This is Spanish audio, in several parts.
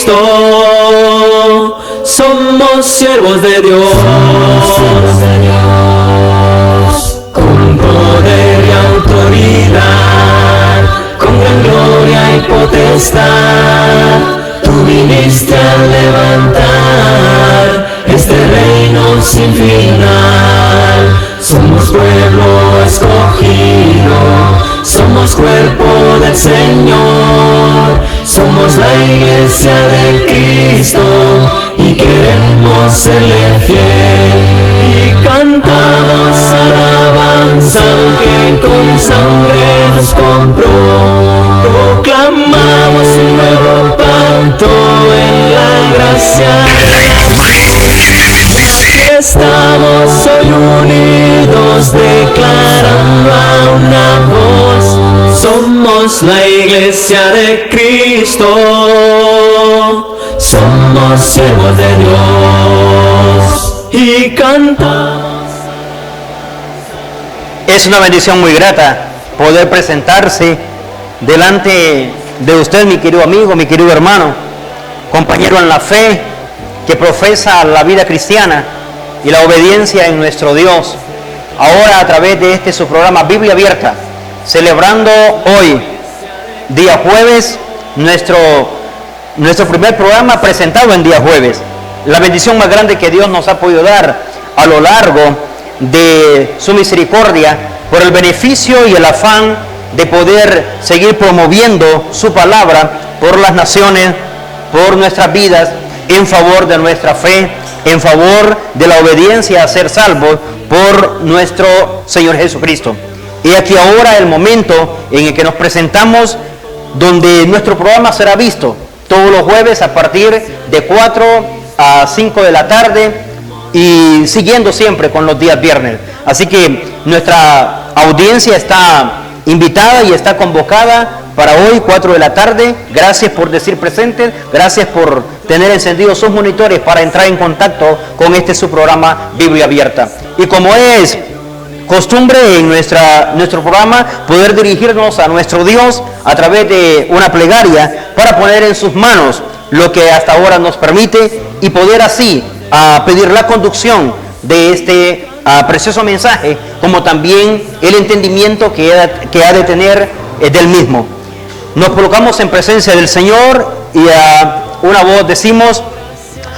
Cristo. Somos siervos de Dios, con poder y autoridad, con gran gloria y potestad. Tú viniste a levantar este reino sin final. Somos pueblo escogido, somos cuerpo del Señor, somos la iglesia de Cristo y queremos serle fiel. Y cantamos alabanza que con sangre nos compró. Proclamamos un nuevo pacto en la gracia de Aquí estamos hoy unidos declarando a una voz. Somos la iglesia de Cristo. Somos siervos de Dios y cantamos. Es una bendición muy grata poder presentarse delante de usted, mi querido amigo, mi querido hermano, compañero en la fe, que profesa la vida cristiana y la obediencia en nuestro Dios. Ahora a través de su programa Biblia Abierta, celebrando hoy, día jueves, nuestro primer programa presentado en día jueves. La bendición más grande que Dios nos ha podido dar a lo largo de su misericordia, por el beneficio y el afán de poder seguir promoviendo su palabra por las naciones, por nuestras vidas, en favor de nuestra fe, en favor de la obediencia a ser salvos por nuestro Señor Jesucristo. Y aquí ahora el momento en el que nos presentamos, donde nuestro programa será visto todos los jueves a partir de 4 a 5 de la tarde y siguiendo siempre con los días viernes. Así que nuestra audiencia está invitada y está convocada para hoy, 4 de la tarde. Gracias por decir presentes, gracias por tener encendidos sus monitores para entrar en contacto con su programa Biblia Abierta. Y como es costumbre en nuestro programa, poder dirigirnos a nuestro Dios a través de una plegaria para poner en sus manos lo que hasta ahora nos permite y poder así pedir la conducción de precioso mensaje, como también el entendimiento que ha de tener del mismo. Nos colocamos en presencia del Señor y a una voz decimos: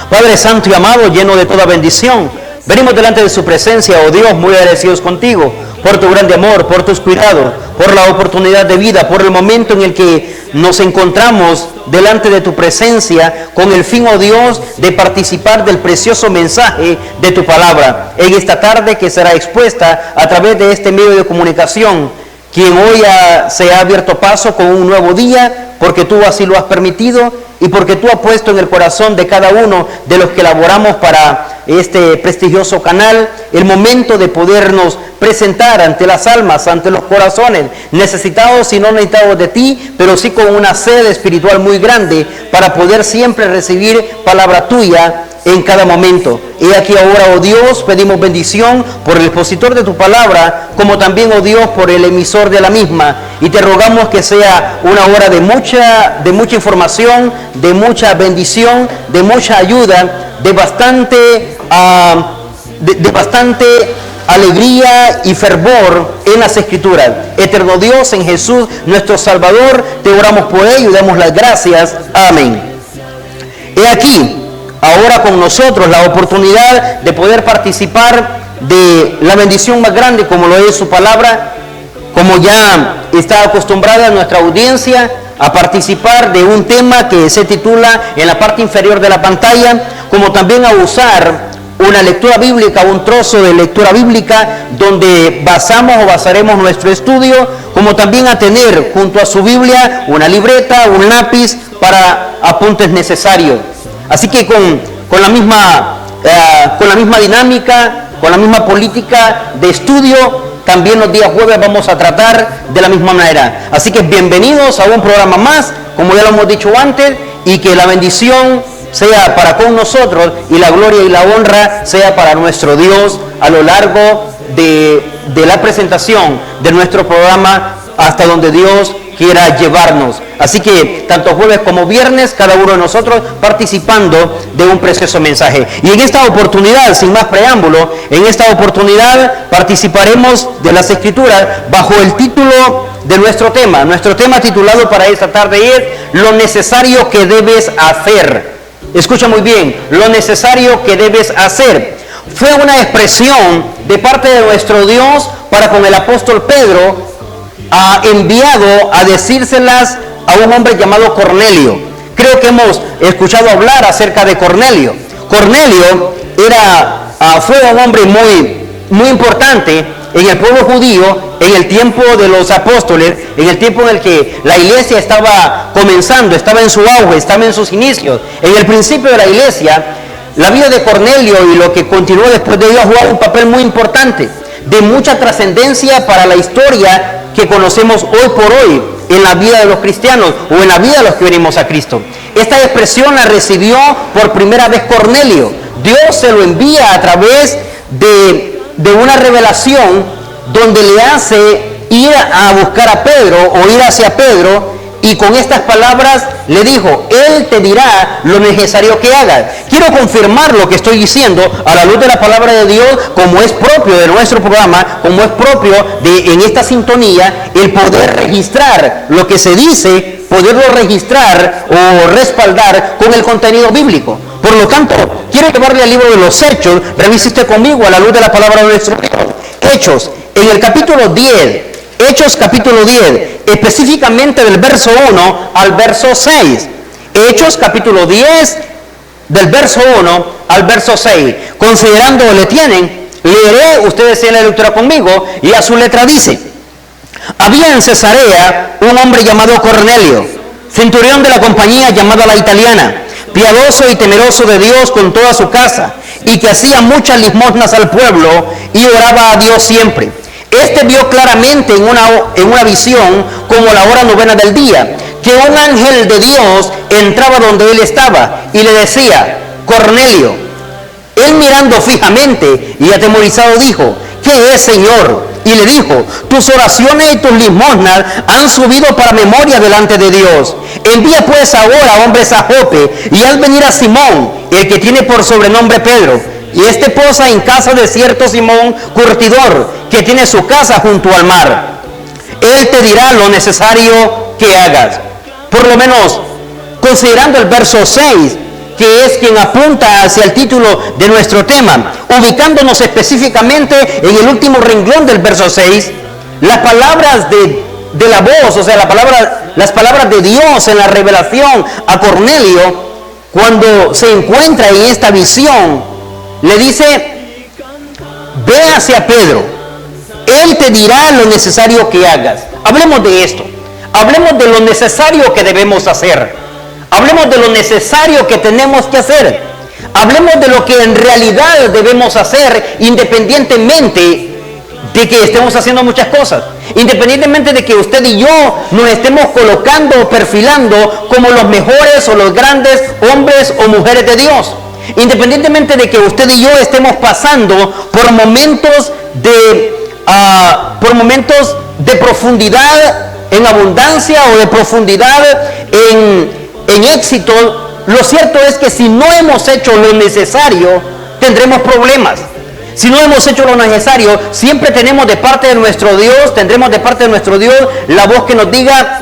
Padre Santo y amado, lleno de toda bendición, venimos delante de su presencia, oh Dios, muy agradecidos contigo por tu grande amor, por tus cuidados, por la oportunidad de vida, por el momento en el que nos encontramos delante de tu presencia con el fin, oh Dios, de participar del precioso mensaje de tu palabra en esta tarde que será expuesta a través de este medio de comunicación, quien hoy se ha abierto paso con un nuevo día, porque tú así lo has permitido y porque tú has puesto en el corazón de cada uno de los que laboramos para este prestigioso canal el momento de podernos presentar ante las almas, ante los corazones necesitados y no necesitados de ti, pero sí con una sed espiritual muy grande para poder siempre recibir palabra tuya en cada momento. Y aquí ahora, oh Dios, pedimos bendición por el expositor de tu palabra, como también, oh Dios, por el emisor de la misma, y te rogamos que sea una hora de mucha información, de mucha bendición, de mucha ayuda, de bastante alegría y fervor en las Escrituras. Eterno Dios, en Jesús nuestro Salvador, te oramos por ello y damos las gracias. Amén. He aquí ahora con nosotros la oportunidad de poder participar de la bendición más grande, como lo es su palabra, como ya está acostumbrada nuestra audiencia a participar de un tema que se titula en la parte inferior de la pantalla, como también a usar una lectura bíblica, un trozo de lectura bíblica donde basaremos nuestro estudio, como también a tener junto a su Biblia una libreta, un lápiz para apuntes necesarios. Así que con la misma dinámica, con la misma política de estudio, también los días jueves vamos a tratar de la misma manera. Así que bienvenidos a un programa más, como ya lo hemos dicho antes, y que la bendición sea para con nosotros y la gloria y la honra sea para nuestro Dios a lo largo de la presentación de nuestro programa hasta donde Dios quiera llevarnos. Así que tanto jueves como viernes, cada uno de nosotros participando de un precioso mensaje. Y en esta oportunidad, sin más preámbulo, en esta oportunidad participaremos de las Escrituras bajo el título de nuestro tema. Nuestro tema titulado para esta tarde es lo necesario que debes hacer. Escucha muy bien, lo necesario que debes hacer. Fue una expresión de parte de nuestro Dios para con el apóstol Pedro, enviado a decírselas a un hombre llamado Cornelio. Creo que hemos escuchado hablar acerca de Cornelio. Cornelio fue un hombre muy importante en el pueblo judío en el tiempo de los apóstoles, en el tiempo en el que la iglesia estaba comenzando, estaba en su auge, estaba en sus inicios. En el principio de la iglesia, la vida de Cornelio y lo que continuó después de ello ha jugado un papel muy importante, de mucha trascendencia para la historia que conocemos hoy por hoy en la vida de los cristianos o en la vida de los que venimos a Cristo. Esta expresión la recibió por primera vez Cornelio. Dios se lo envía a través de una revelación donde le hace ir a buscar a Pedro o ir hacia Pedro, y con estas palabras le dijo: Él te dirá lo necesario que hagas. Quiero confirmar lo que estoy diciendo a la luz de la palabra de Dios, como es propio de nuestro programa, como es propio en esta sintonía, el poder registrar lo que se dice, poderlo registrar o respaldar con el contenido bíblico. Por lo tanto, quiero llevarle al libro de los Hechos. Revise usted conmigo a la luz de la palabra de nuestro Dios. Hechos, en el capítulo 10, Hechos capítulo 10, específicamente del verso 1 al verso 6. Hechos capítulo 10, del verso 1 al verso 6. Considerando le tienen, leeré, ustedes en la lectura conmigo, y a su letra dice: había en Cesarea un hombre llamado Cornelio, centurión de la compañía llamada La Italiana, piadoso y temeroso de Dios con toda su casa, y que hacía muchas limosnas al pueblo y oraba a Dios siempre. Este vio claramente en una visión, como la hora novena del día, que un ángel de Dios entraba donde él estaba y le decía: Cornelio. Él, mirando fijamente y atemorizado, dijo: ¿qué es, Señor? Y le dijo: tus oraciones y tus limosnas han subido para memoria delante de Dios. Envía pues ahora hombres a Jope y haz venir a Simón, el que tiene por sobrenombre Pedro, y este posa en casa de cierto Simón curtidor, que tiene su casa junto al mar. Él te dirá lo necesario que hagas. Por lo menos, considerando el verso 6, que es quien apunta hacia el título de nuestro tema, ubicándonos específicamente en el último renglón del verso 6, las palabras de la voz, o sea, las palabras de Dios en la revelación a Cornelio, cuando se encuentra en esta visión, le dice: ve hacia Pedro, él te dirá lo necesario que hagas. Hablemos de esto, hablemos de lo necesario que debemos hacer, hablemos de lo necesario que tenemos que hacer, hablemos de lo que en realidad debemos hacer, independientemente de que estemos haciendo muchas cosas, independientemente de que usted y yo nos estemos colocando o perfilando como los mejores o los grandes hombres o mujeres de Dios, independientemente de que usted y yo estemos pasando por momentos de profundidad en abundancia o de profundidad en éxito. Lo cierto es que si no hemos hecho lo necesario, tendremos problemas. Si no hemos hecho lo necesario, siempre tendremos de parte de nuestro Dios la voz que nos diga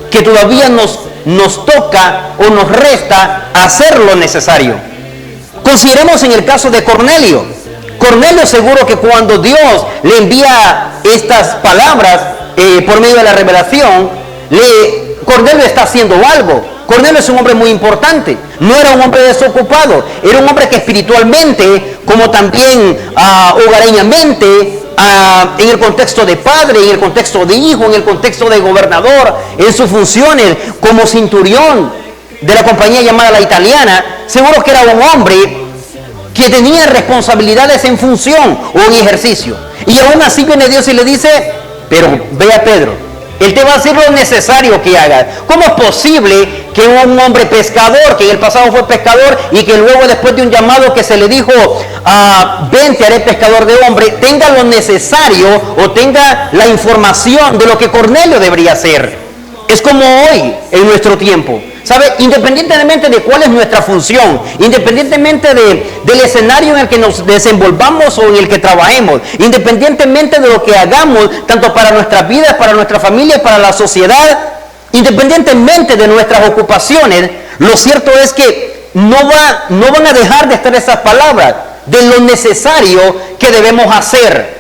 que todavía nos toca o nos resta hacer lo necesario. Consideremos en el caso de Cornelio. Cornelio, seguro que cuando Dios le envía estas palabras por medio de la revelación, Cornelio está haciendo algo. Cornelio es un hombre muy importante, no era un hombre desocupado, era un hombre que espiritualmente, como también hogareñamente, en el contexto de padre, en el contexto de hijo, en el contexto de gobernador, en sus funciones como centurión de la compañía llamada La Italiana, seguro que era un hombre que tenía responsabilidades en función o en ejercicio. Y aún así viene Dios y le dice: pero ve a Pedro, él te va a decir lo necesario que hagas. ¿Cómo es posible que un hombre pescador, que en el pasado fue pescador y que luego, después de un llamado que se le dijo: ven, te haré pescador de hombre, tenga lo necesario o tenga la información de lo que Cornelio debería hacer? es como hoy en nuestro tiempo. ¿Sabe? Independientemente de cuál es nuestra función, independientemente del escenario en el que nos desenvolvamos o en el que trabajemos, independientemente de lo que hagamos, tanto para nuestras vidas, para nuestra familia, para la sociedad, independientemente de nuestras ocupaciones, lo cierto es que no van a dejar de estar esas palabras de lo necesario que debemos hacer.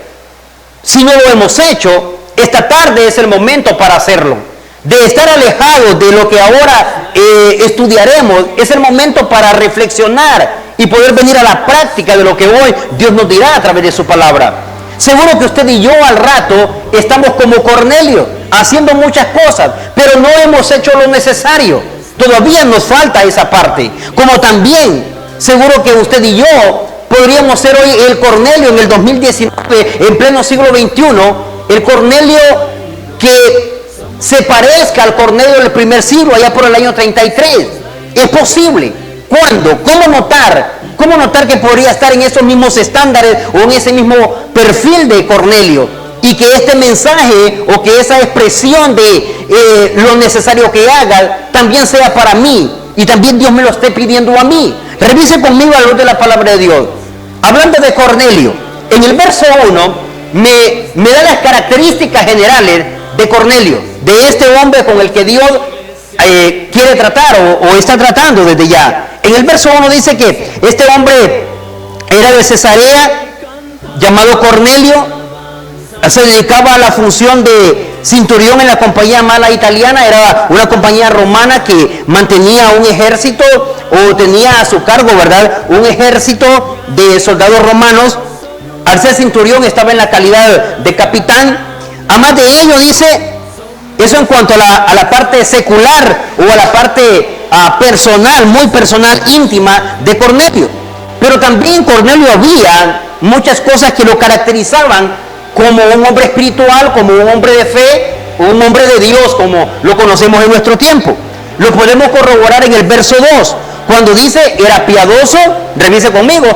Si no lo hemos hecho, esta tarde es el momento para hacerlo. De estar alejados de lo que ahora estudiaremos, es el momento para reflexionar y poder venir a la práctica de lo que hoy Dios nos dirá a través de su palabra. Seguro que usted y yo al rato estamos como Cornelio, haciendo muchas cosas, pero no hemos hecho lo necesario. Todavía nos falta esa parte. Como también, seguro que usted y yo podríamos ser hoy el Cornelio en el 2019, en pleno siglo XXI, el Cornelio que se parezca al Cornelio del primer siglo, allá por el año 33. Es posible. ¿Cuándo? ¿Cómo notar que podría estar en esos mismos estándares o en ese mismo perfil de Cornelio? Y que este mensaje o que esa expresión de lo necesario que haga también sea para mí y también Dios me lo esté pidiendo a mí. Revise conmigo a la luz de la palabra de Dios. Hablando de Cornelio, en el verso 1 me da las características generales de Cornelio, de este hombre con el que Dios quiere tratar o está tratando desde ya. En el verso 1 dice que este hombre era de Cesarea, llamado Cornelio, se dedicaba a la función de centurión en la compañía mala italiana. Era una compañía romana que mantenía un ejército o tenía a su cargo, ¿verdad?, un ejército de soldados romanos. Al ser centurión estaba en la calidad de capitán. Además de ello, dice, eso en cuanto a la parte secular o a la parte personal, muy personal, íntima de Cornelio. Pero también Cornelio había muchas cosas que lo caracterizaban como un hombre espiritual, como un hombre de fe, un hombre de Dios, como lo conocemos en nuestro tiempo. Lo podemos corroborar en el verso 2, cuando dice, era piadoso. Revise conmigo,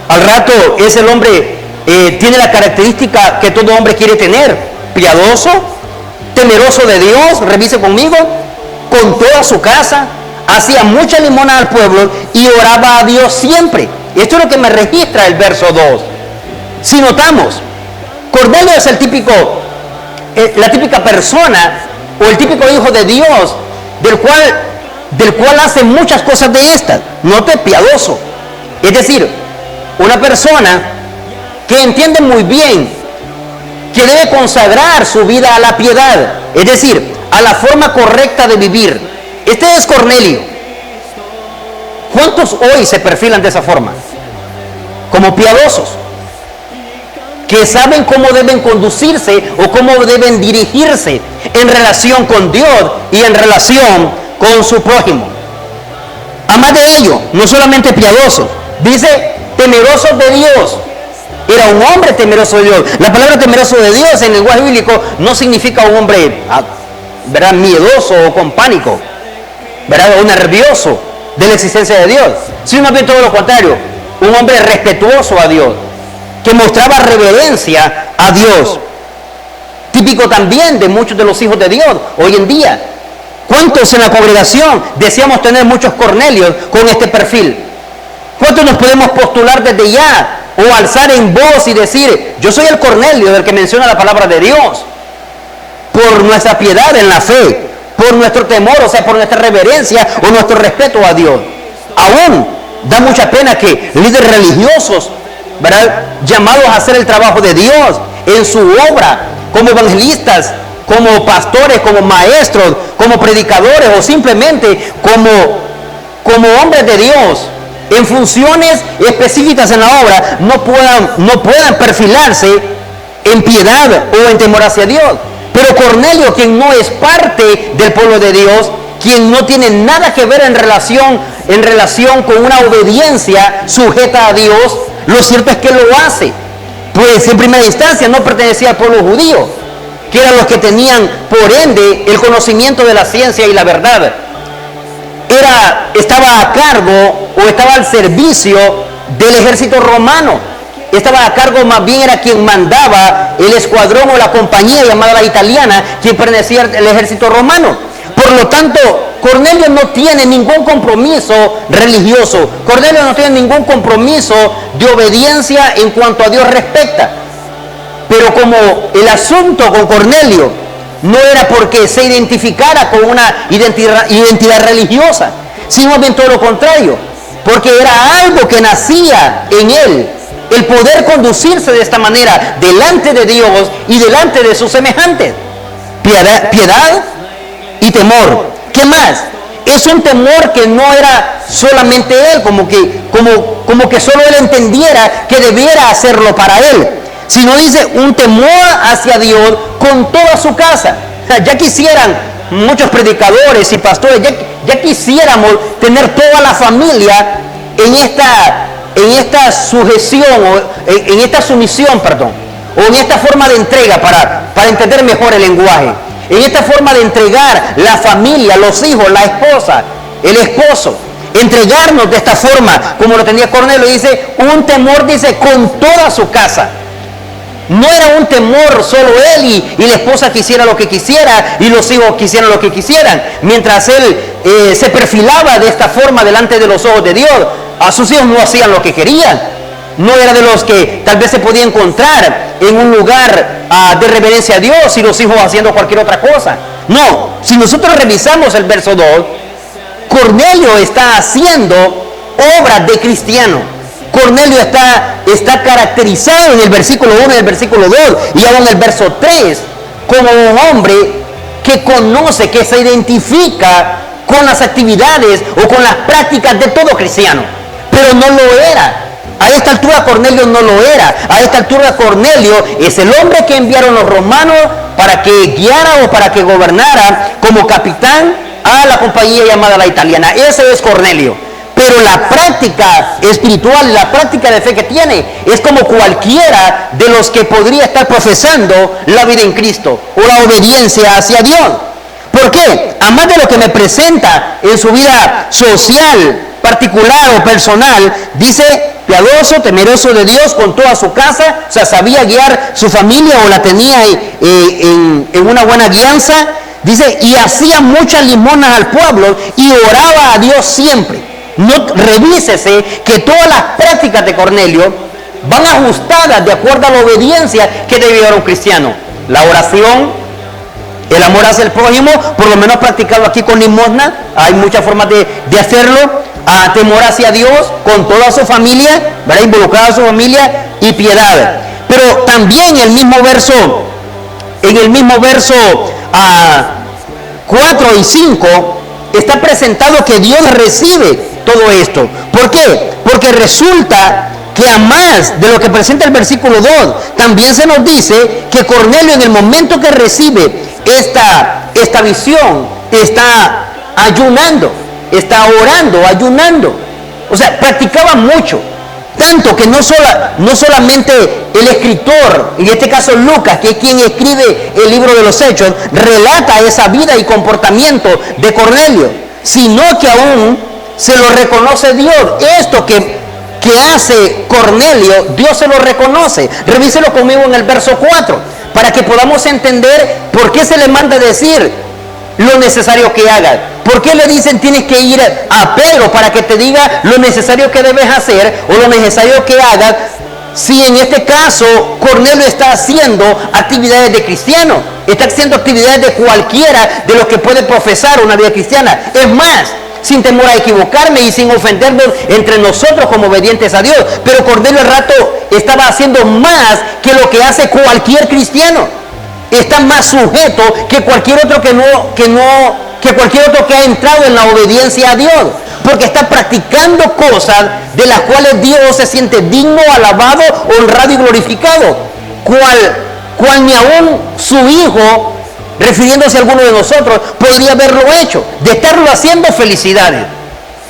al rato es el hombre, tiene la característica que todo hombre quiere tener: piadoso, temeroso de Dios. Revise conmigo, con toda su casa, hacía mucha limosna al pueblo y oraba a Dios siempre. Esto es lo que me registra el verso 2. Si notamos, Cornelio es la típica persona o el típico hijo de Dios del cual hace muchas cosas de estas. Note, piadoso, es decir, una persona que entiende muy bien que debe consagrar su vida a la piedad, es decir, a la forma correcta de vivir. Este es Cornelio. ¿Cuántos hoy se perfilan de esa forma? Como piadosos, que saben cómo deben conducirse o cómo deben dirigirse en relación con Dios y en relación con su prójimo. Además de ello, no solamente piadosos, dice temerosos de Dios. Era un hombre temeroso de Dios. La palabra temeroso de Dios en el lenguaje bíblico no significa un hombre, ¿verdad?, miedoso o con pánico, ¿verdad?, o nervioso de la existencia de Dios, sino más bien todo lo contrario, un hombre respetuoso a Dios, que mostraba reverencia a Dios. Típico también de muchos de los hijos de Dios hoy en día. ¿Cuántos en la congregación deseamos tener muchos Cornelios con este perfil? ¿Cuántos nos podemos postular desde ya o alzar en voz y decir, yo soy el Cornelio del que menciona la palabra de Dios? Por nuestra piedad en la fe, por nuestro temor, o sea, por nuestra reverencia o nuestro respeto a Dios. Aún da mucha pena que líderes religiosos, ¿verdad?, llamados a hacer el trabajo de Dios en su obra, como evangelistas, como pastores, como maestros, como predicadores o simplemente como hombres de Dios, en funciones específicas en la obra, no puedan perfilarse en piedad o en temor hacia Dios. Pero Cornelio, quien no es parte del pueblo de Dios, quien no tiene nada que ver en relación con una obediencia sujeta a Dios, lo cierto es que lo hace. Pues en primera instancia no pertenecía al pueblo judío, que eran los que tenían por ende el conocimiento de la ciencia y la verdad. Estaba a cargo o estaba al servicio del ejército romano. Estaba a cargo, más bien era quien mandaba el escuadrón o la compañía llamada la italiana, quien pertenecía al ejército romano. Por lo tanto, Cornelio no tiene ningún compromiso religioso. Cornelio no tiene ningún compromiso de obediencia en cuanto a Dios respecta. Pero como el asunto con Cornelio no era porque se identificara con una identidad religiosa, sino bien todo lo contrario, porque era algo que nacía en él, el poder conducirse de esta manera delante de Dios y delante de sus semejantes. Piedad y temor. ¿Qué más? Es un temor que no era solamente él, como que solo él entendiera que debiera hacerlo para él, sino dice un temor hacia Dios con toda su casa. O sea, ya quisieran muchos predicadores y pastores, ya quisiéramos tener toda la familia en esta sujeción, o en esta sumisión, o en esta forma de entrega para entender mejor el lenguaje. En esta forma de entregar la familia, los hijos, la esposa, el esposo, entregarnos de esta forma, como lo tenía Cornelio, dice, un temor, dice, con toda su casa. No era un temor solo él y la esposa quisiera lo que quisiera y los hijos quisieran lo que quisieran. Mientras él se perfilaba de esta forma delante de los ojos de Dios, a sus hijos no hacían lo que querían. No era de los que tal vez se podía encontrar en un lugar de reverencia a Dios y los hijos haciendo cualquier otra cosa. No, si nosotros revisamos el verso 2, Cornelio está haciendo obras de cristiano. Cornelio está caracterizado en el versículo 1 y el versículo 2 y aún en el verso 3 como un hombre que conoce, que se identifica con las actividades o con las prácticas de todo cristiano, pero no lo era. A esta altura Cornelio no lo era. A esta altura Cornelio es el hombre que enviaron los romanos para que guiara o para que gobernara como capitán a la compañía llamada la italiana. Ese es Cornelio. Pero la práctica espiritual, la práctica de fe que tiene, es como cualquiera de los que podría estar profesando la vida en Cristo o la obediencia hacia Dios. ¿Por qué? Además de lo que me presenta en su vida social, particular o personal, dice piadoso, temeroso de Dios con toda su casa, o sea, sabía guiar su familia o la tenía en una buena guianza, dice, y hacía muchas limonas al pueblo y oraba a Dios siempre. No, revísese que todas las prácticas de Cornelio van ajustadas de acuerdo a la obediencia que debe llevar un cristiano. La oración, el amor hacia el prójimo, por lo menos practicado aquí con limosna, hay muchas formas de hacerlo. A temor hacia Dios con toda su familia, ¿verdad? Involucrada a su familia y piedad. Pero también en el mismo verso 4 y 5 está presentado que Dios recibe todo esto. ¿Por qué? Porque resulta que a más de lo que presenta el versículo 2, también se nos dice que Cornelio en el momento que recibe esta visión está ayunando. Está orando, ayunando. O sea, practicaba mucho. Tanto que no solamente el escritor, en este caso Lucas, que es quien escribe el libro de los Hechos, relata esa vida y comportamiento de Cornelio, sino que aún se lo reconoce Dios. Esto que hace Cornelio, Dios se lo reconoce. Revíselo conmigo en el verso 4, para que podamos entender por qué se le manda a decir lo necesario que haga. ¿Por qué le dicen tienes que ir a Pedro para que te diga lo necesario que debes hacer o lo necesario que hagas? Si en este caso Cornelio está haciendo actividades de cristiano, está haciendo actividades de cualquiera de los que puede profesar una vida cristiana. Es más, sin temor a equivocarme y sin ofendernos entre nosotros como obedientes a Dios. Pero Cornelio al rato estaba haciendo más que lo que hace cualquier cristiano. Está más sujeto que cualquier otro que cualquier otro que ha entrado en la obediencia a Dios, porque está practicando cosas de las cuales Dios se siente digno, alabado, honrado y glorificado, cual ni aún su hijo, refiriéndose a alguno de nosotros, podría haberlo hecho. De estarlo haciendo, felicidades.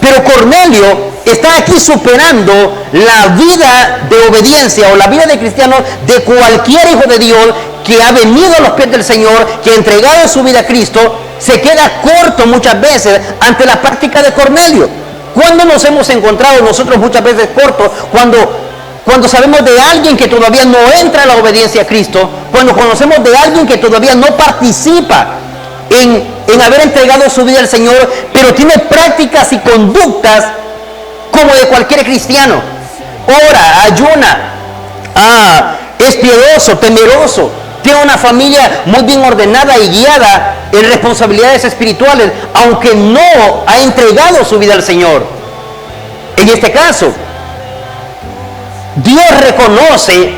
Pero Cornelio está aquí superando la vida de obediencia o la vida de cristiano de cualquier hijo de Dios que ha venido a los pies del Señor, que ha entregado su vida a Cristo. Se queda corto muchas veces ante la práctica de Cornelio. ¿Cuándo nos hemos encontrado nosotros muchas veces cortos? Cuando sabemos de alguien que todavía no entra en la obediencia a Cristo, cuando conocemos de alguien que todavía no participa en en haber entregado su vida al Señor, pero tiene prácticas y conductas como de cualquier cristiano. Ora, ayuna, es piadoso, temeroso, tiene una familia muy bien ordenada y guiada en responsabilidades espirituales, aunque no ha entregado su vida al Señor. En este caso, Dios reconoce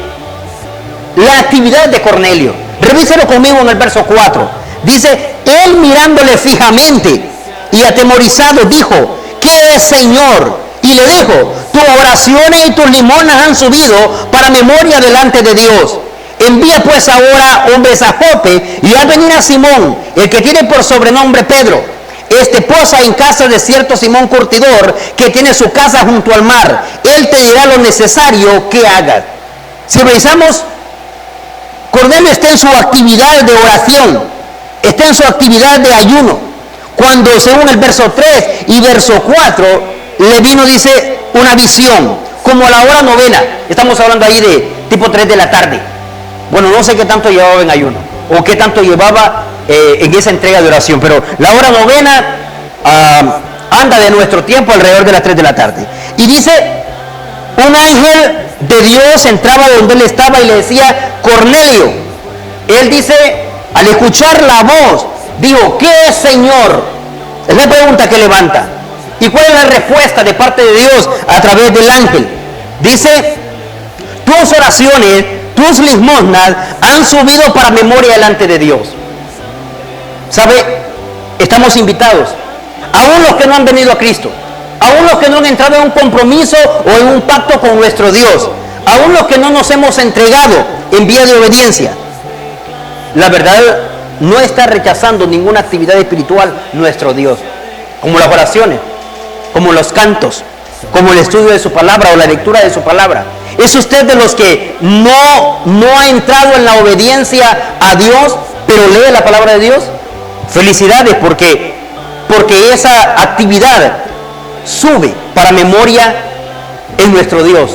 la actividad de Cornelio. Revíselo conmigo en el verso 4. Dice, él mirándole fijamente y atemorizado dijo, ¿qué es, Señor? Y le dijo, tus oraciones y tus limonas han subido para memoria delante de Dios. Envía pues ahora hombres a Jope y haz venir a Simón, el que tiene por sobrenombre Pedro. Este posa en casa de cierto Simón curtidor, que tiene su casa junto al mar. Él te dirá lo necesario que hagas. Si revisamos, Cornelio está en su actividad de oración, está en su actividad de ayuno. Cuando según el verso 3 y verso 4, le vino, dice, una visión, como a la hora novena. Estamos hablando ahí de tipo 3 de la tarde. Bueno, no sé qué tanto llevaba en ayuno, o qué tanto llevaba en esa entrega de oración, pero la hora novena anda de nuestro tiempo alrededor de las 3 de la tarde. Y dice, un ángel de Dios entraba donde él estaba y le decía, Cornelio. Él dice, al escuchar la voz, dijo, ¿qué es, Señor? Es la pregunta que levanta. ¿Y cuál es la respuesta de parte de Dios a través del ángel? Dice, tus oraciones, tus limosnas han subido para memoria delante de Dios. ¿Sabe? Estamos invitados, aún los que no han venido a Cristo, aún los que no han entrado en un compromiso o en un pacto con nuestro Dios, aún los que no nos hemos entregado en vía de obediencia. La verdad, no está rechazando ninguna actividad espiritual nuestro Dios, como las oraciones, como los cantos, como el estudio de su palabra o la lectura de su palabra. ¿Es usted de los que no ha entrado en la obediencia a Dios, pero lee la palabra de Dios? Felicidades, porque esa actividad sube para memoria en nuestro Dios.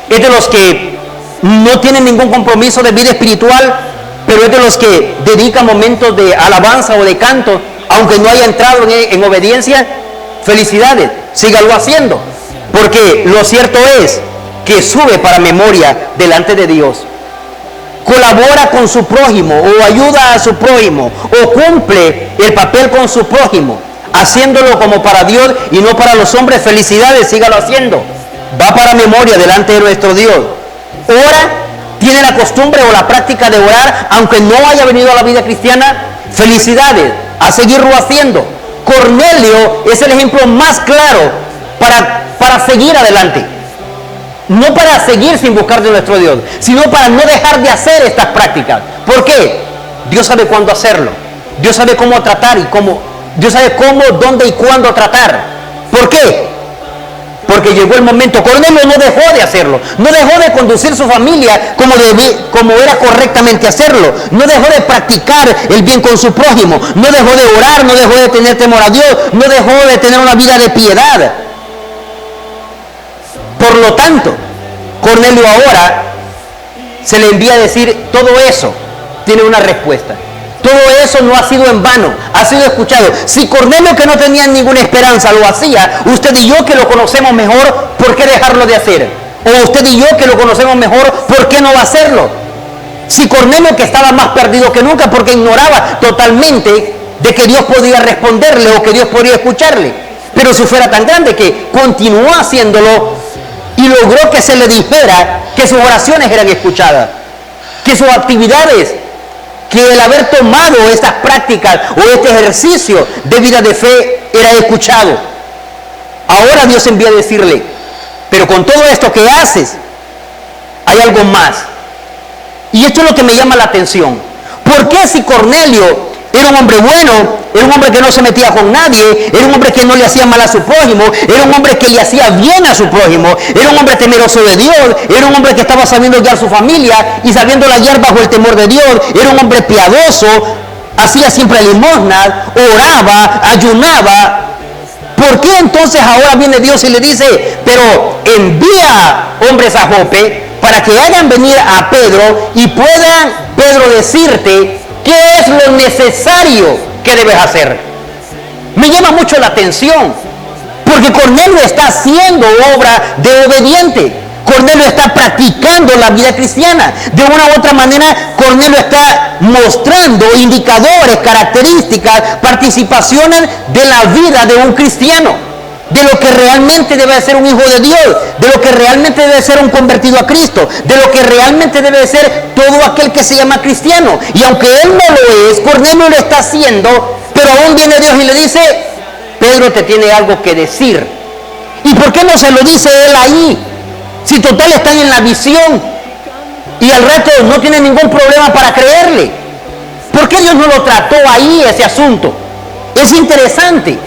Es de los que no tienen ningún compromiso de vida espiritual, pero es de los que dedican momentos de alabanza o de canto, aunque no haya entrado en obediencia. Felicidades, sígalo haciendo, porque lo cierto es que sube para memoria delante de Dios. Colabora con su prójimo o ayuda a su prójimo o cumple el papel con su prójimo, haciéndolo como para Dios y no para los hombres. Felicidades, sígalo haciendo. Va para memoria delante de nuestro Dios. Ora, tiene la costumbre o la práctica de orar, aunque no haya venido a la vida cristiana. Felicidades, a seguirlo haciendo. Cornelio es el ejemplo más claro para seguir adelante. No para seguir sin buscar de nuestro Dios, sino para no dejar de hacer estas prácticas. ¿Por qué? Dios sabe cuándo hacerlo. Dios sabe cómo tratar y cómo. Dios sabe cómo, dónde y cuándo tratar. ¿Por qué? Porque llegó el momento. Cornelio no dejó de hacerlo. No dejó de conducir su familia como era correctamente hacerlo. No dejó de practicar el bien con su prójimo. No dejó de orar. No dejó de tener temor a Dios. No dejó de tener una vida de piedad. Por lo tanto, Cornelio ahora se le envía a decir, todo eso tiene una respuesta. Todo eso no ha sido en vano, ha sido escuchado. Si Cornelio, que no tenía ninguna esperanza, lo hacía, usted y yo que lo conocemos mejor, ¿por qué dejarlo de hacer? O usted y yo que lo conocemos mejor, ¿por qué no va a hacerlo? Si Cornelio, que estaba más perdido que nunca porque ignoraba totalmente de que Dios podía responderle o que Dios podía escucharle, pero si fuera tan grande que continuó haciéndolo y logró que se le dijera que sus oraciones eran escuchadas, que sus actividades, que el haber tomado estas prácticas o este ejercicio de vida de fe era escuchado. Ahora Dios envía a decirle, pero con todo esto que haces, hay algo más. Y esto es lo que me llama la atención. ¿Por qué si Cornelio era un hombre bueno, era un hombre que no se metía con nadie, era un hombre que no le hacía mal a su prójimo, era un hombre que le hacía bien a su prójimo, era un hombre temeroso de Dios, era un hombre que estaba sabiendo guiar su familia y sabiéndola guiar bajo el temor de Dios, era un hombre piadoso, hacía siempre limosnas, oraba, ayunaba? ¿Por qué entonces ahora viene Dios y le dice, pero envía hombres a Jope para que hagan venir a Pedro y puedan Pedro decirte qué es lo necesario que debes hacer. Me llama mucho la atención, porque Cornelio está haciendo obra de obediente. Cornelio está practicando la vida cristiana. De una u otra manera, Cornelio está mostrando indicadores, características, participaciones de la vida de un cristiano, de lo que realmente debe ser un hijo de Dios, de lo que realmente debe ser un convertido a Cristo, de lo que realmente debe ser todo aquel que se llama cristiano. Y aunque él no lo es, Cornelio lo está haciendo, pero aún viene Dios y le dice: Pedro te tiene algo que decir. ¿Y por qué no se lo dice él ahí? Si total están en la visión y al rato no tiene ningún problema para creerle. ¿Por qué Dios no lo trató ahí ese asunto? Es interesante,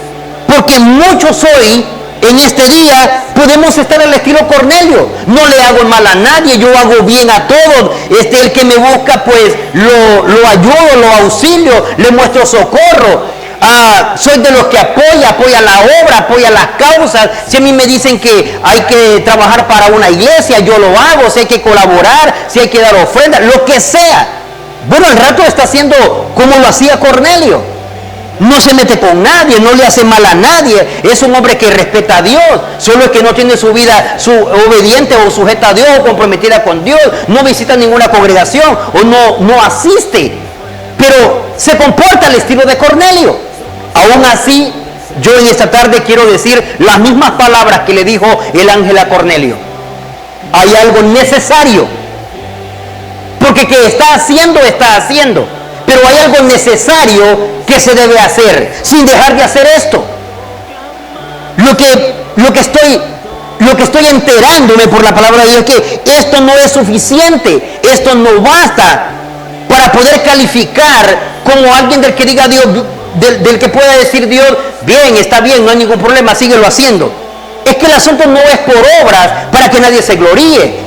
porque muchos hoy, en este día, podemos estar al estilo Cornelio. No le hago mal a nadie, yo hago bien a todos. El que me busca, pues lo ayudo, lo auxilio, le muestro socorro. Soy de los que apoya la obra, apoya las causas. Si a mí me dicen que hay que trabajar para una iglesia, yo lo hago. Si hay que colaborar, si hay que dar ofrendas, lo que sea. Bueno, al rato está haciendo como lo hacía Cornelio. No se mete con nadie, no le hace mal a nadie. Es un hombre que respeta a Dios. Solo es que no tiene su vida obediente o sujeta a Dios o comprometida con Dios. No visita ninguna congregación o no asiste. Pero se comporta al estilo de Cornelio. Aún así, yo en esta tarde quiero decir las mismas palabras que le dijo el ángel a Cornelio. Hay algo necesario. Porque que está haciendo. Pero hay algo necesario que se debe hacer, sin dejar de hacer esto. Lo que estoy enterándome por la palabra de Dios es que esto no es suficiente, esto no basta para poder calificar como alguien del que diga Dios, del que pueda decir Dios: bien, está bien, no hay ningún problema, síguelo haciendo. Es que el asunto no es por obras para que nadie se gloríe.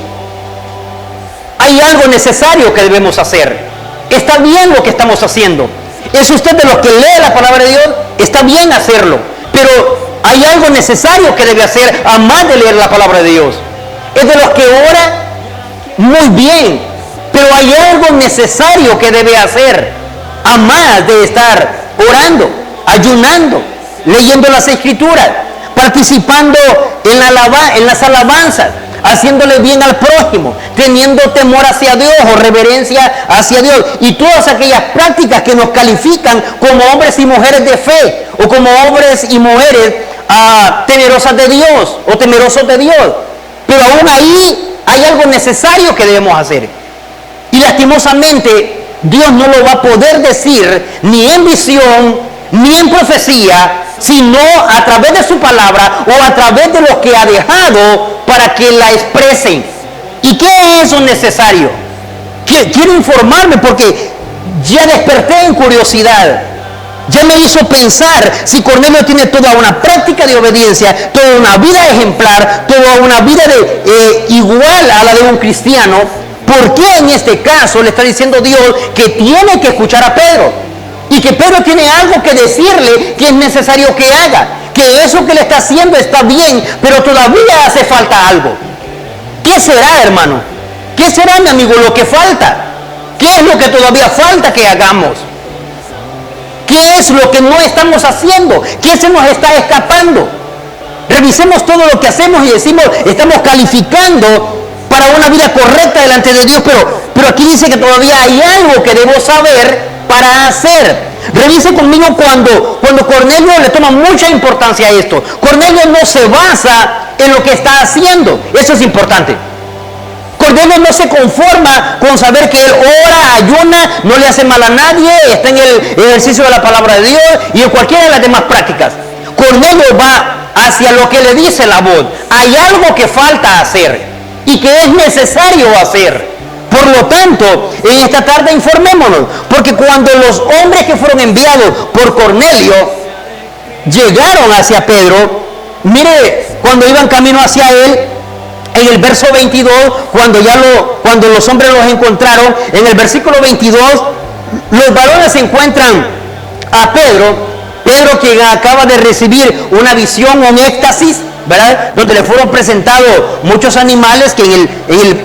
Hay algo necesario que debemos hacer. Está bien lo que estamos haciendo. ¿Es usted de los que lee la palabra de Dios? Está bien hacerlo, pero hay algo necesario que debe hacer, además de leer la palabra de Dios. Es de los que ora muy bien, pero hay algo necesario que debe hacer, además de estar orando, ayunando, leyendo las escrituras, participando en las alabanzas, haciéndole bien al prójimo, teniendo temor hacia Dios o reverencia hacia Dios, y todas aquellas prácticas que nos califican como hombres y mujeres de fe, o como hombres y mujeres temerosas de Dios o temerosos de Dios. Pero aún ahí hay algo necesario que debemos hacer, y lastimosamente Dios no lo va a poder decir ni en visión ni en profecía, sino a través de su palabra o a través de lo que ha dejado para que la expresen. ¿Y qué es eso necesario? Quiero informarme, porque ya desperté en curiosidad. Ya me hizo pensar si Cornelio tiene toda una práctica de obediencia, toda una vida ejemplar, toda una vida igual a la de un cristiano. ¿Por qué en este caso le está diciendo Dios que tiene que escuchar a Pedro? Y que Pedro tiene algo que decirle que es necesario que haga, que eso que le está haciendo está bien, pero todavía hace falta algo. ¿Qué será, hermano? ¿Qué será, mi amigo, lo que falta? ¿Qué es lo que todavía falta que hagamos? ¿Qué es lo que no estamos haciendo? ¿Qué se nos está escapando? Revisemos todo lo que hacemos y decimos, estamos calificando para una vida correcta delante de Dios, pero aquí dice que todavía hay algo que debo saber para hacer. Revise conmigo cuando Cornelio le toma mucha importancia a esto. Cornelio no se basa en lo que está haciendo. Eso es importante. Cornelio no se conforma con saber que él ora, ayuna, no le hace mal a nadie, está en el ejercicio de la palabra de Dios y en cualquiera de las demás prácticas. Cornelio va hacia lo que le dice la voz. Hay algo que falta hacer y que es necesario hacer. Por lo tanto, en esta tarde informémonos, porque cuando los hombres que fueron enviados por Cornelio llegaron hacia Pedro, mire, cuando iban camino hacia él, en el verso 22, cuando los hombres los encontraron, en el versículo 22, los varones encuentran a Pedro quien acaba de recibir una visión, un éxtasis, ¿verdad? Donde le fueron presentados muchos animales que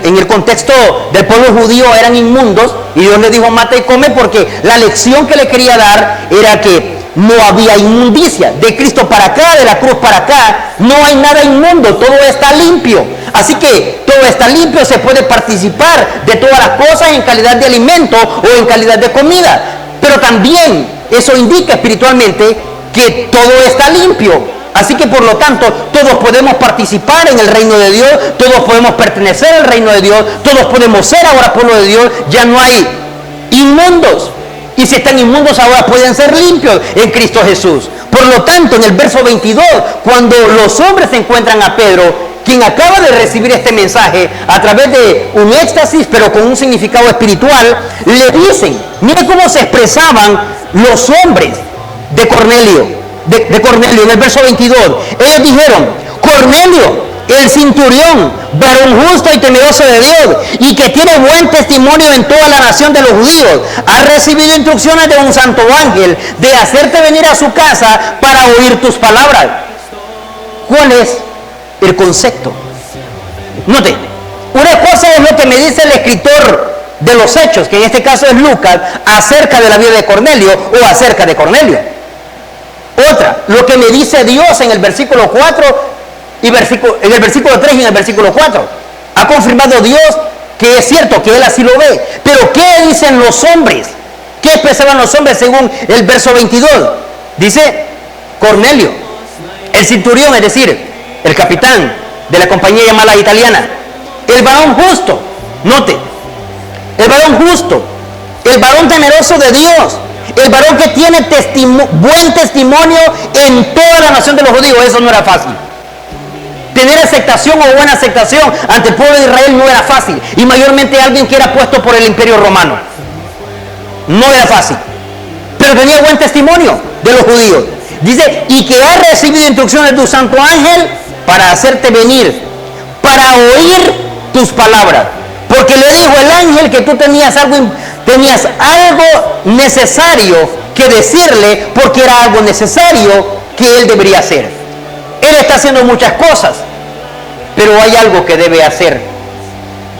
en el contexto del pueblo judío eran inmundos, y Dios le dijo: mata y come, porque la lección que le quería dar era que no había inmundicia. De Cristo para acá, de la cruz para acá, no hay nada inmundo, todo está limpio. Así que todo está limpio, se puede participar de todas las cosas en calidad de alimento o en calidad de comida. Pero también eso indica espiritualmente que todo está limpio. Así que por lo tanto, todos podemos participar en el reino de Dios, todos podemos pertenecer al reino de Dios, todos podemos ser ahora pueblo de Dios. Ya no hay inmundos. Y si están inmundos, ahora pueden ser limpios en Cristo Jesús. Por lo tanto, en el verso 22, cuando los hombres se encuentran a Pedro, quien acaba de recibir este mensaje a través de un éxtasis, pero con un significado espiritual, le dicen, mire cómo se expresaban los hombres de Cornelio. De Cornelio, en el verso 22, ellos dijeron: Cornelio, el centurión, varón justo y temeroso de Dios, y que tiene buen testimonio en toda la nación de los judíos, ha recibido instrucciones de un santo ángel de hacerte venir a su casa para oír tus palabras. ¿Cuál es el concepto? Note, una cosa es lo que me dice el escritor de los Hechos, que en este caso es Lucas, acerca de la vida de Cornelio o acerca de Cornelio. Otra, lo que me dice Dios en el versículo 4 y en el versículo 3 y en el versículo 4. Ha confirmado Dios que es cierto, que Él así lo ve. Pero ¿qué dicen los hombres? ¿Qué expresaban los hombres según el verso 22? Dice Cornelio, el centurión, es decir, el capitán de la compañía llamada italiana, el varón justo, note, el varón justo, el varón temeroso de Dios, el varón que tiene buen testimonio en toda la nación de los judíos. Eso no era fácil. Tener aceptación o buena aceptación ante el pueblo de Israel no era fácil, y mayormente alguien que era puesto por el imperio romano. No era fácil, pero tenía buen testimonio de los judíos. Dice, y que ha recibido instrucciones de tu santo ángel para hacerte venir, para oír tus palabras. Porque le dijo el ángel que tú tenías algo necesario que decirle, porque era algo necesario que él debería hacer. Él está haciendo muchas cosas, pero hay algo que debe hacer,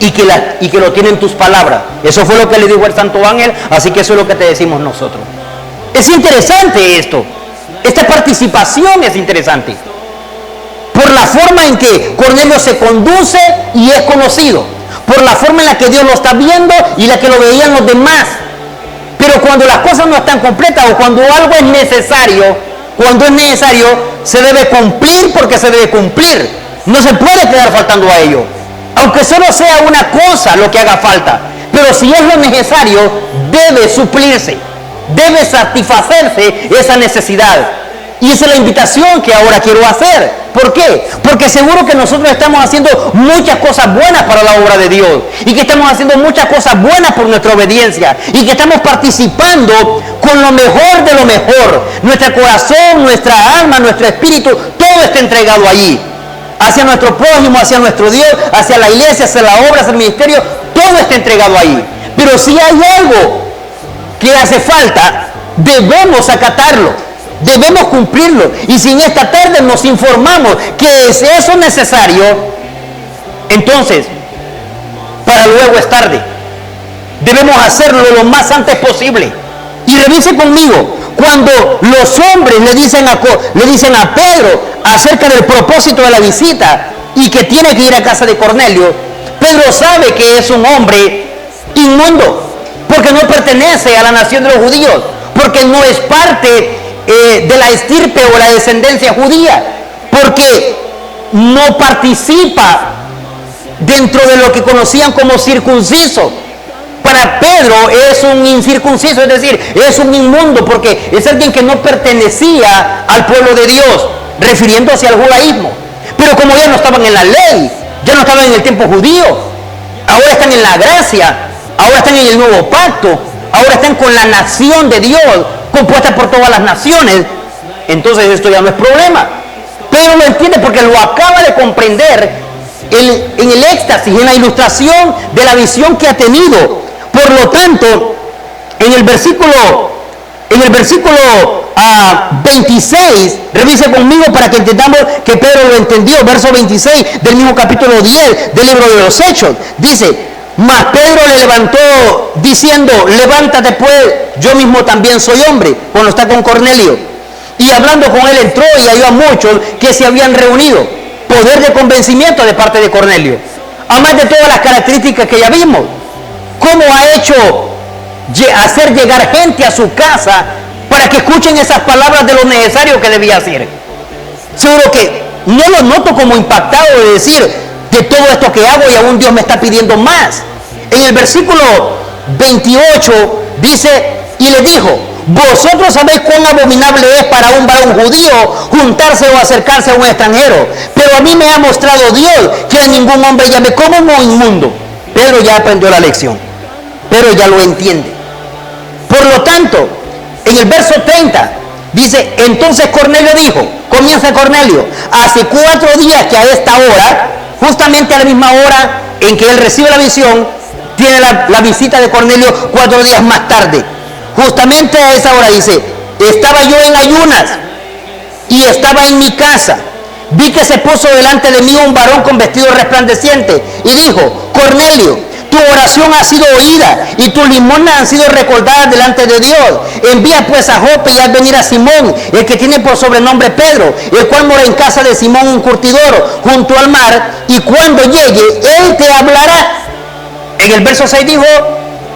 y que lo tiene en tus palabras. Eso fue lo que le dijo el santo ángel, así que eso es lo que te decimos nosotros. Es interesante esto. Esta participación es interesante por la forma en que Cornelio se conduce y es conocido, por la forma en la que Dios lo está viendo y la que lo veían los demás. Pero cuando las cosas no están completas, o cuando algo es necesario, se debe cumplir, porque se debe cumplir. No se puede quedar faltando a ello, aunque solo sea una cosa lo que haga falta. Pero si es lo necesario, debe suplirse, debe satisfacerse esa necesidad. Y esa es la invitación que ahora quiero hacer. ¿Por qué? Porque seguro que nosotros estamos haciendo muchas cosas buenas para la obra de Dios, y que estamos haciendo muchas cosas buenas por nuestra obediencia, y que estamos participando con lo mejor de lo mejor. Nuestro corazón, nuestra alma, nuestro espíritu, todo está entregado allí, hacia nuestro prójimo, hacia nuestro Dios, hacia la iglesia, hacia la obra, hacia el ministerio. Todo está entregado ahí. Pero si hay algo que hace falta, debemos acatarlo, debemos cumplirlo. Y si en esta tarde nos informamos que es eso necesario, entonces para luego es tarde. Debemos hacerlo lo más antes posible. Y revise conmigo, cuando los hombres le dicen a Pedro acerca del propósito de la visita y que tiene que ir a casa de Cornelio, Pedro sabe que es un hombre inmundo, porque no pertenece a la nación de los judíos, porque no es parte de la estirpe o la descendencia judía, porque no participa dentro de lo que conocían como circunciso. Para Pedro es un incircunciso, es decir, es un inmundo, porque es alguien que no pertenecía al pueblo de Dios, refiriéndose al judaísmo. Pero como ya no estaban en la ley, ya no estaban en el tiempo judío, ahora están en la gracia, ahora están en el nuevo pacto, ahora están con la nación de Dios, compuesta por todas las naciones. Entonces esto ya no es problema. Pedro lo entiende porque lo acaba de comprender en el éxtasis, en la ilustración de la visión que ha tenido. Por lo tanto, en el versículo 26, revise conmigo para que entendamos que Pedro lo entendió. Verso 26 del mismo capítulo 10 del libro de los Hechos. Dice, mas Pedro le levantó diciendo, levántate pues, yo mismo también soy hombre, cuando está con Cornelio. Y hablando con él entró y halló a muchos que se habían reunido. Poder de convencimiento de parte de Cornelio. Además de todas las características que ya vimos. Cómo ha hecho hacer llegar gente a su casa para que escuchen esas palabras de lo necesario que debía hacer. Seguro que no lo noto como impactado de decir, de todo esto que hago y aún Dios me está pidiendo más. En el versículo 28 dice, y le dijo, vosotros sabéis cuán abominable es para un varón judío juntarse o acercarse a un extranjero, pero a mí me ha mostrado Dios que a ningún hombre llame como inmundo. Pedro ya aprendió la lección, Pedro ya lo entiende. Por lo tanto, en el verso 30 dice, entonces Cornelio dijo, comienza Cornelio, hace 4 días que a esta hora, justamente a la misma hora en que él recibe la visión, tiene la visita de Cornelio 4 días más tarde. Justamente a esa hora dice, estaba yo en ayunas y estaba en mi casa. Vi que se puso delante de mí un varón con vestido resplandeciente y dijo, Cornelio, tu oración ha sido oída y tus limosnas han sido recordadas delante de Dios. Envía pues a Jope y haz venir a Simón, el que tiene por sobrenombre Pedro, el cual mora en casa de Simón un curtidor junto al mar, y cuando llegue, él te hablará. En el verso 6 dijo,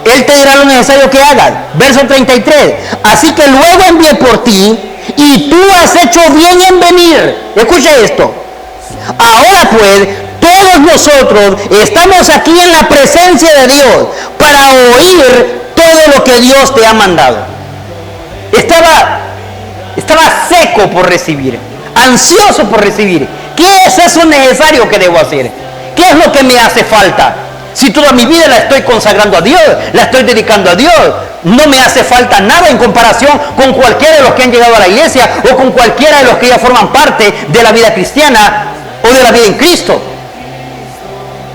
él te dirá lo necesario que hagas. Verso 33, así que luego envié por ti y tú has hecho bien en venir. Escucha esto. Ahora pues, todos nosotros estamos aquí en la presencia de Dios para oír todo lo que Dios te ha mandado. Estaba seco por recibir, ansioso por recibir. ¿Qué es eso necesario que debo hacer? ¿Qué es lo que me hace falta? Si toda mi vida la estoy consagrando a Dios, la estoy dedicando a Dios, no me hace falta nada en comparación con cualquiera de los que han llegado a la iglesia o con cualquiera de los que ya forman parte de la vida cristiana o de la vida en Cristo.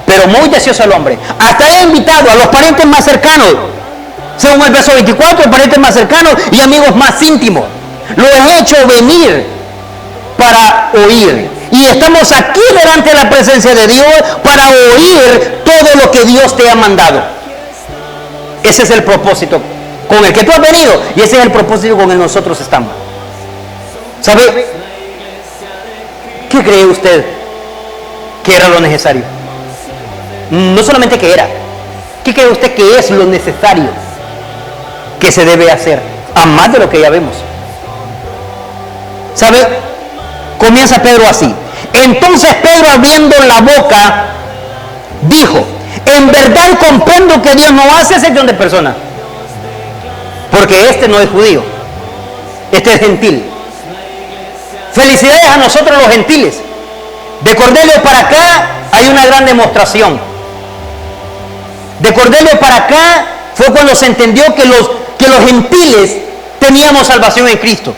Pero muy deseoso el hombre. Hasta he invitado a los parientes más cercanos, según el verso 24, parientes más cercanos y amigos más íntimos. Lo he hecho venir para oír. Y estamos aquí delante de la presencia de Dios para oír todo lo que Dios te ha mandado. Ese es el propósito con el que tú has venido y ese es el propósito con el que nosotros estamos. ¿Sabe? ¿Qué cree usted que era lo necesario? No solamente que era. ¿Qué cree usted que es lo necesario que se debe hacer? A más de lo que ya vemos. ¿Sabe? Comienza Pedro así. Entonces Pedro, abriendo la boca, dijo, en verdad comprendo que Dios no hace excepción de personas, porque este no es judío, este es gentil. Felicidades a nosotros los gentiles. De Cornelio para acá hay una gran demostración. De Cornelio para acá fue cuando se entendió que los gentiles teníamos salvación en Cristo.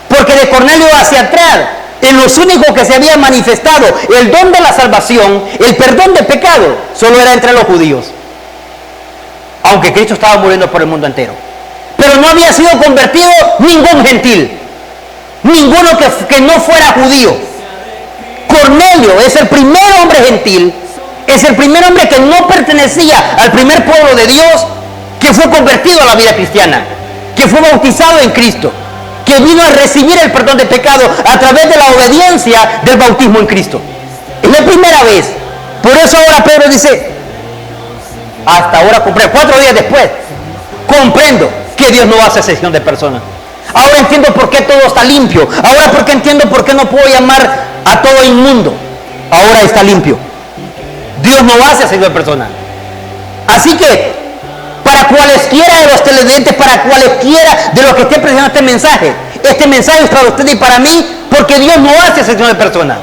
Porque de Cornelio hacia atrás, en los únicos que se había manifestado el don de la salvación, el perdón de pecado, solo era entre los judíos. Aunque Cristo estaba muriendo por el mundo entero. Pero no había sido convertido ningún gentil. Ninguno que no fuera judío. Cornelio es el primer hombre gentil, es el primer hombre que no pertenecía al primer pueblo de Dios, que fue convertido a la vida cristiana, que fue bautizado en Cristo, que vino a recibir el perdón de pecado a través de la obediencia del bautismo en Cristo. Es la primera vez. Por eso ahora Pedro dice, hasta ahora comprendo, 4 días después, comprendo que Dios no hace excepción de personas. Ahora entiendo por qué todo está limpio. Ahora porque entiendo por qué no puedo llamar a todo inmundo. Ahora está limpio. Dios no hace excepción de personas. Así que, para cualesquiera de los televidentes, para cualesquiera de los que estén presionando este mensaje es para usted y para mí, porque Dios no hace excepción de personas.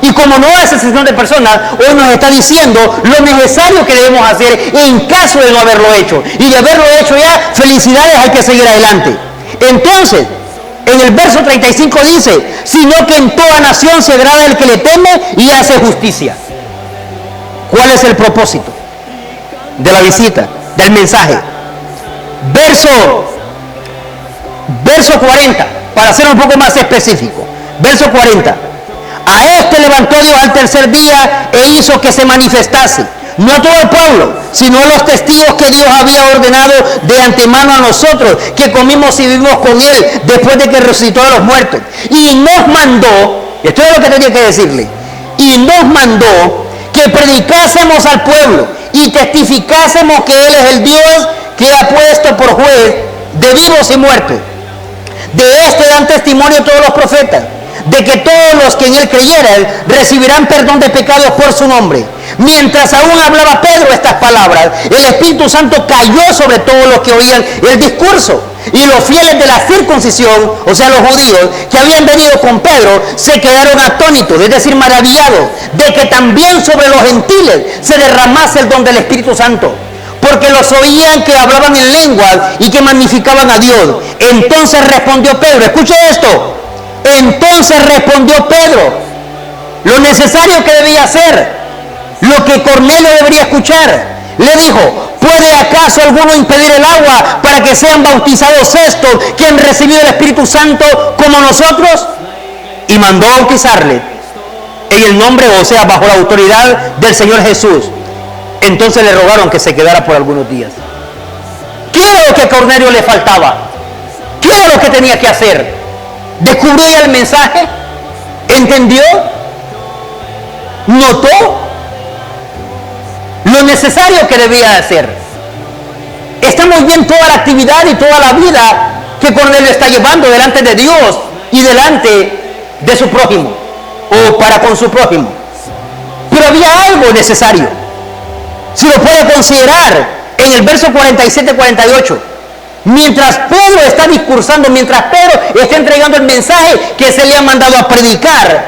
Y como no hace excepción de personas, hoy nos está diciendo lo necesario que debemos hacer en caso de no haberlo hecho. Y de haberlo hecho ya, felicidades, hay que seguir adelante. Entonces, en el verso 35 dice, sino que en toda nación se agrada el que le teme y hace justicia. ¿Cuál es el propósito de la visita, del mensaje? Verso Verso 40, para ser un poco más específico. Verso 40. A este levantó Dios al tercer día e hizo que se manifestase, no a todo el pueblo, sino a los testigos que Dios había ordenado de antemano a nosotros, que comimos y vivimos con Él después de que resucitó de los muertos. Y nos mandó, esto es lo que tenía que decirle, y nos mandó que predicásemos al pueblo y testificásemos que Él es el Dios que ha puesto por juez de vivos y muertos. De este dan testimonio todos los profetas, de que todos los que en Él creyeran recibirán perdón de pecados por su nombre. Mientras aún hablaba Pedro estas palabras, el Espíritu Santo cayó sobre todos los que oían el discurso. Y los fieles de la circuncisión, o sea los judíos, que habían venido con Pedro, se quedaron atónitos, es decir, maravillados, de que también sobre los gentiles se derramase el don del Espíritu Santo. Porque los oían que hablaban en lenguas y que magnificaban a Dios. Entonces respondió Pedro, escuche esto. Entonces respondió Pedro lo necesario que debía hacer, lo que Cornelio debería escuchar. Le dijo, ¿puede acaso alguno impedir el agua para que sean bautizados estos que han recibido el Espíritu Santo como nosotros? Y mandó bautizarle en el nombre, o sea, bajo la autoridad del Señor Jesús. Entonces le rogaron que se quedara por algunos días. ¿Qué era lo que a Cornelio le faltaba? ¿Qué era lo que tenía que hacer? ¿Descubrió ya el mensaje? ¿Entendió? ¿Notó lo necesario que debía hacer? Estamos viendo toda la actividad y toda la vida que Cornelio está llevando delante de Dios y delante de su prójimo, o para con su prójimo. Pero había algo necesario. Si lo puede considerar en el verso 47-48. Mientras Pedro está discursando, mientras Pedro está entregando el mensaje que se le ha mandado a predicar,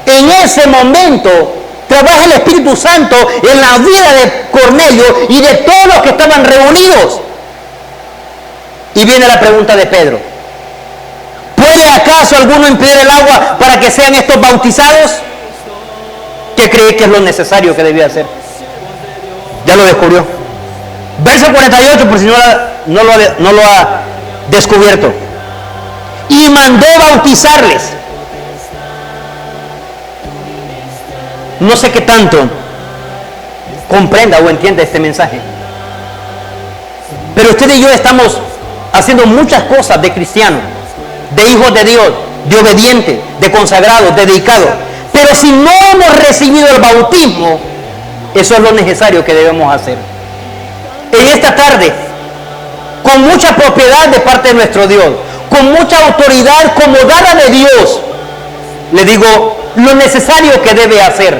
en ese momento trabaja el Espíritu Santo en la vida de Cornelio y de todos los que estaban reunidos. Y viene la pregunta de Pedro: ¿puede acaso alguno impedir el agua para que sean estos bautizados? ¿Qué cree que es lo necesario que debía hacer? Ya lo descubrió. Verso 48, por si no lo ha descubierto. Y mandó bautizarles. No sé qué tanto comprenda o entienda este mensaje, pero usted y yo estamos haciendo muchas cosas de cristianos, de hijos de Dios, de obedientes, de consagrados, de dedicados. Pero si no hemos recibido el bautismo, eso es lo necesario que debemos hacer. En esta tarde, con mucha propiedad de parte de nuestro Dios, con mucha autoridad como dada de Dios, le digo lo necesario que debe hacer: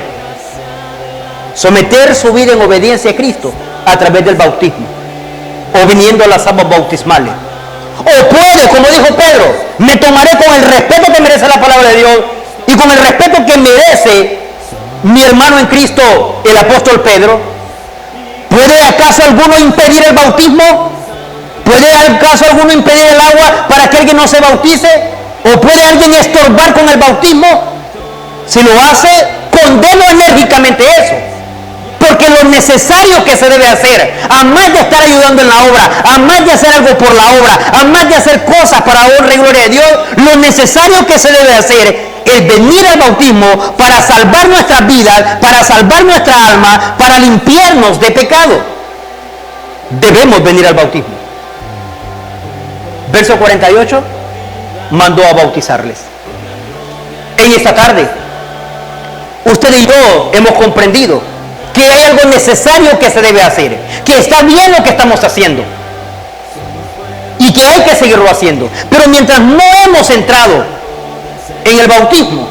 someter su vida en obediencia a Cristo a través del bautismo, o viniendo a las aguas bautismales. O puede, como dijo Pedro, me tomaré con el respeto que merece la palabra de Dios y con el respeto que merece mi hermano en Cristo, el apóstol Pedro. ¿Puede acaso alguno impedir el bautismo? ¿Puede acaso alguno impedir el agua para que alguien no se bautice? ¿O puede alguien estorbar con el bautismo? Si lo hace, condeno enérgicamente eso. Porque lo necesario que se debe hacer, a más de estar ayudando en la obra, a más de hacer algo por la obra, a más de hacer cosas para honra y gloria de Dios, lo necesario que se debe hacer es venir al bautismo para salvar nuestras vidas, para salvar nuestra alma, para limpiarnos de pecado. Debemos venir al bautismo. Verso 48, mandó a bautizarles. En esta tarde, usted y yo hemos comprendido que hay algo necesario que se debe hacer, que está bien lo que estamos haciendo y que hay que seguirlo haciendo. Pero mientras no hemos entrado en el bautismo,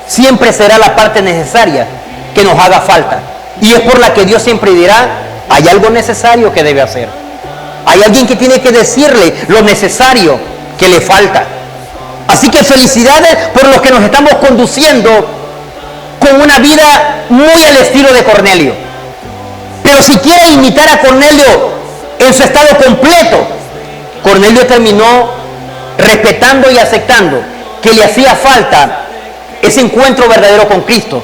siempre será la parte necesaria que nos haga falta, y es por la que Dios siempre dirá: hay algo necesario que debe hacer, hay alguien que tiene que decirle lo necesario que le falta. Así que felicidades por los que nos estamos conduciendo con una vida muy al estilo de Cornelio. Pero si quiere imitar a Cornelio en su estado completo, Cornelio terminó respetando y aceptando que le hacía falta ese encuentro verdadero con Cristo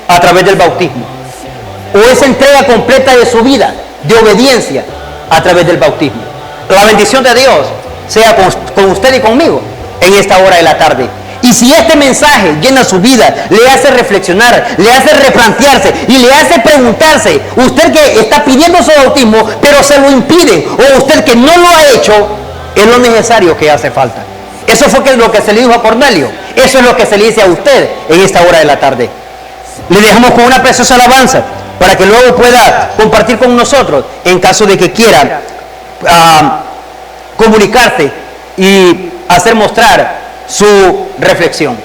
a través del bautismo, o esa entrega completa de su vida de obediencia a través del bautismo. La bendición de Dios sea con usted y conmigo en esta hora de la tarde. Y si este mensaje llena su vida, le hace reflexionar, le hace replantearse y le hace preguntarse, usted que está pidiendo su bautismo, pero se lo impiden, o usted que no lo ha hecho, es lo necesario que hace falta. Eso fue lo que se le dijo a Cornelio. Eso es lo que se le dice a usted en esta hora de la tarde. Le dejamos con una preciosa alabanza para que luego pueda compartir con nosotros en caso de que quiera comunicarse y hacer mostrar su reflexión.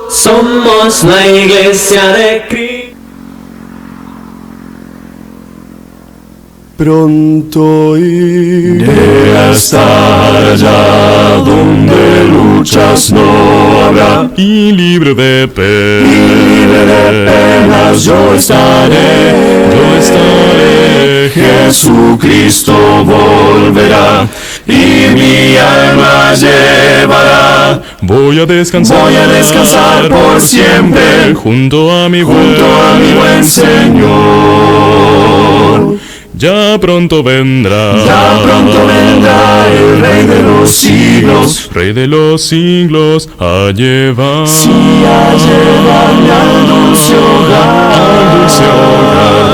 Somos la iglesia de Cristo. Pronto iré hasta allá donde luchas no habrá, y libre de penas yo estaré, Jesucristo volverá y mi alma llevará. Voy a descansar por siempre junto a mi buen Señor. Ya pronto vendrá el Rey de los siglos, a llevar, al dulce hogar,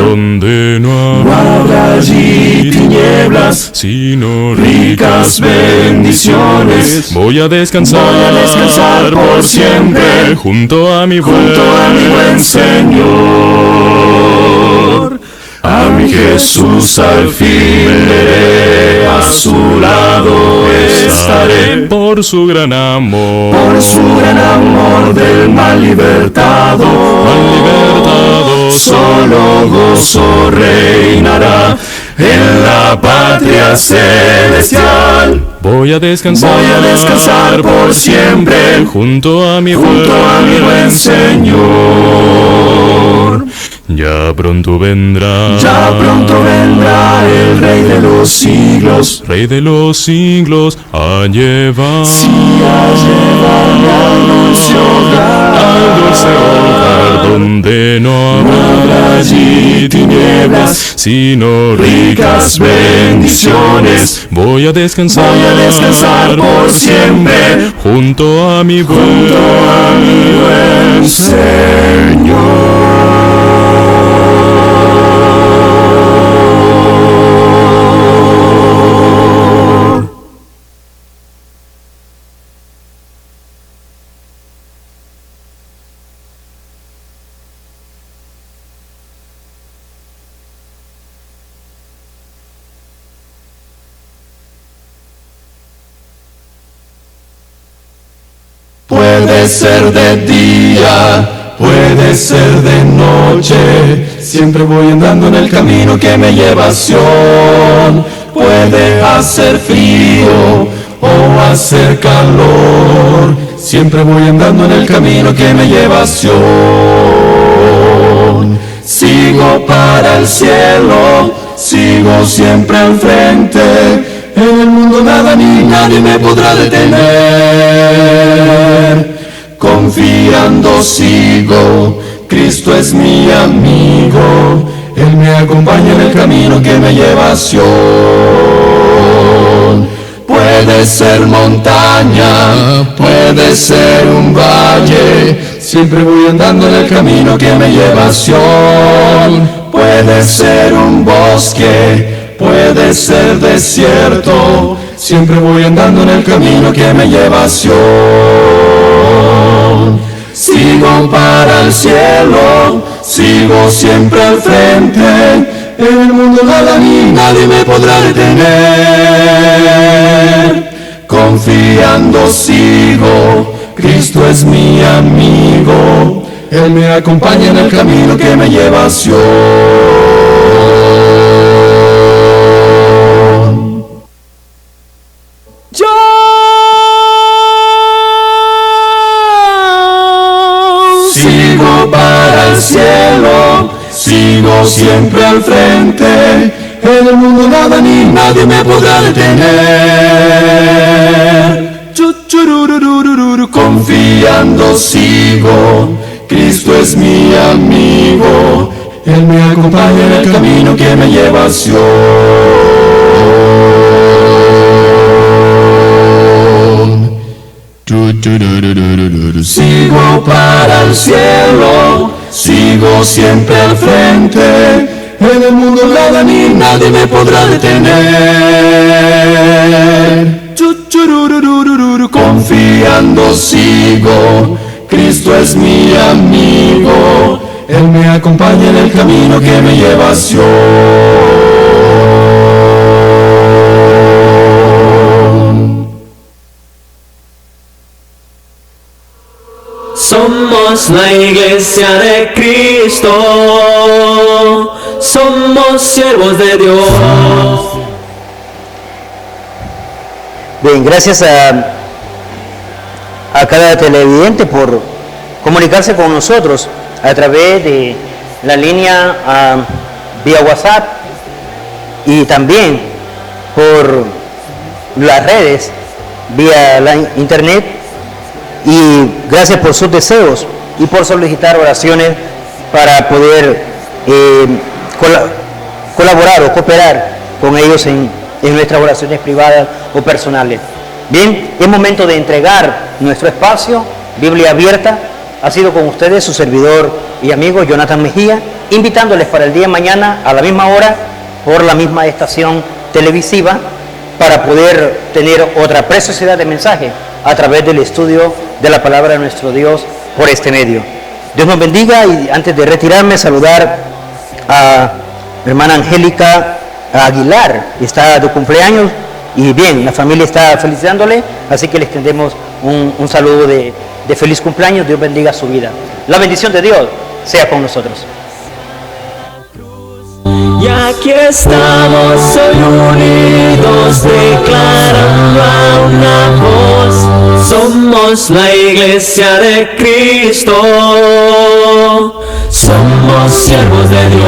donde no habrá allí tinieblas, sino ricas bendiciones. Voy a descansar por siempre junto a mi buen Señor. A mi Jesús al fin veré, a su lado estaré, por su gran amor del mal libertado, solo gozo reinará en la patria celestial. Voy a descansar por siempre junto a mi buen Señor. Ya pronto vendrá el Rey de los siglos, a llevar, al dulce hogar, donde no habrá allí tinieblas, sino ricas bendiciones. Voy a descansar por siempre junto a mi buen Señor. Puede ser de día, puede ser de noche, siempre voy andando en el camino que me lleva a Sion. Puede hacer frío o hacer calor, siempre voy andando en el camino que me lleva a Sion. Sigo para el cielo, sigo siempre al frente, en el mundo nada ni nadie me podrá detener. Confiando sigo, Cristo es mi amigo, Él me acompaña en el camino que me lleva a Sion. Puede ser montaña, puede ser un valle, siempre voy andando en el camino que me lleva a Sion. Puede ser un bosque, puede ser desierto, siempre voy andando en el camino que me lleva a Sion. Sigo para el cielo, sigo siempre al frente, en el mundo nada ni nadie me podrá detener. Confiando sigo, Cristo es mi amigo, Él me acompaña en el camino que me lleva a Sion. Sigo para el cielo, sigo siempre al frente, en el mundo nada ni nadie me podrá detener. Confiando sigo, Cristo es mi amigo, Él me acompaña en el camino que me lleva a Sion. Sigo para el cielo, sigo siempre al frente, en el mundo nada ni nadie me podrá detener. Confiando sigo, Cristo es mi amigo, Él me acompaña en el camino que me lleva a Sion. Somos la iglesia de Cristo, somos siervos de Dios. Bien, gracias a cada televidente por comunicarse con nosotros a través de la línea vía WhatsApp y también por las redes vía la internet, y gracias por sus deseos y por solicitar oraciones para poder colaborar o cooperar con ellos en nuestras oraciones privadas o personales. Bien, es momento de entregar nuestro espacio, Biblia Abierta. Ha sido con ustedes su servidor y amigo Jonathan Mejía, invitándoles para el día de mañana a la misma hora por la misma estación televisiva para poder tener otra preciosidad de mensaje a través del estudio de la palabra de nuestro Dios por este medio. Dios nos bendiga, y antes de retirarme, saludar a mi hermana Angélica Aguilar, está de cumpleaños, y bien, la familia está felicitándole, así que le extendemos un saludo de feliz cumpleaños. Dios bendiga su vida. La bendición de Dios sea con nosotros. Y aquí estamos hoy unidos, declarando a una voz: somos la iglesia de Cristo, somos siervos de Dios.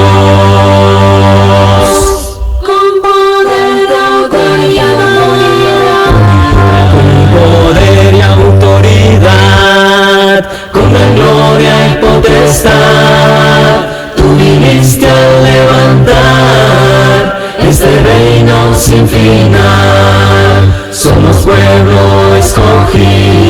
Con poder y autoridad, con gran gloria y potestad, tú viniste a levantar este reino sin final. Somos pueblo escogido.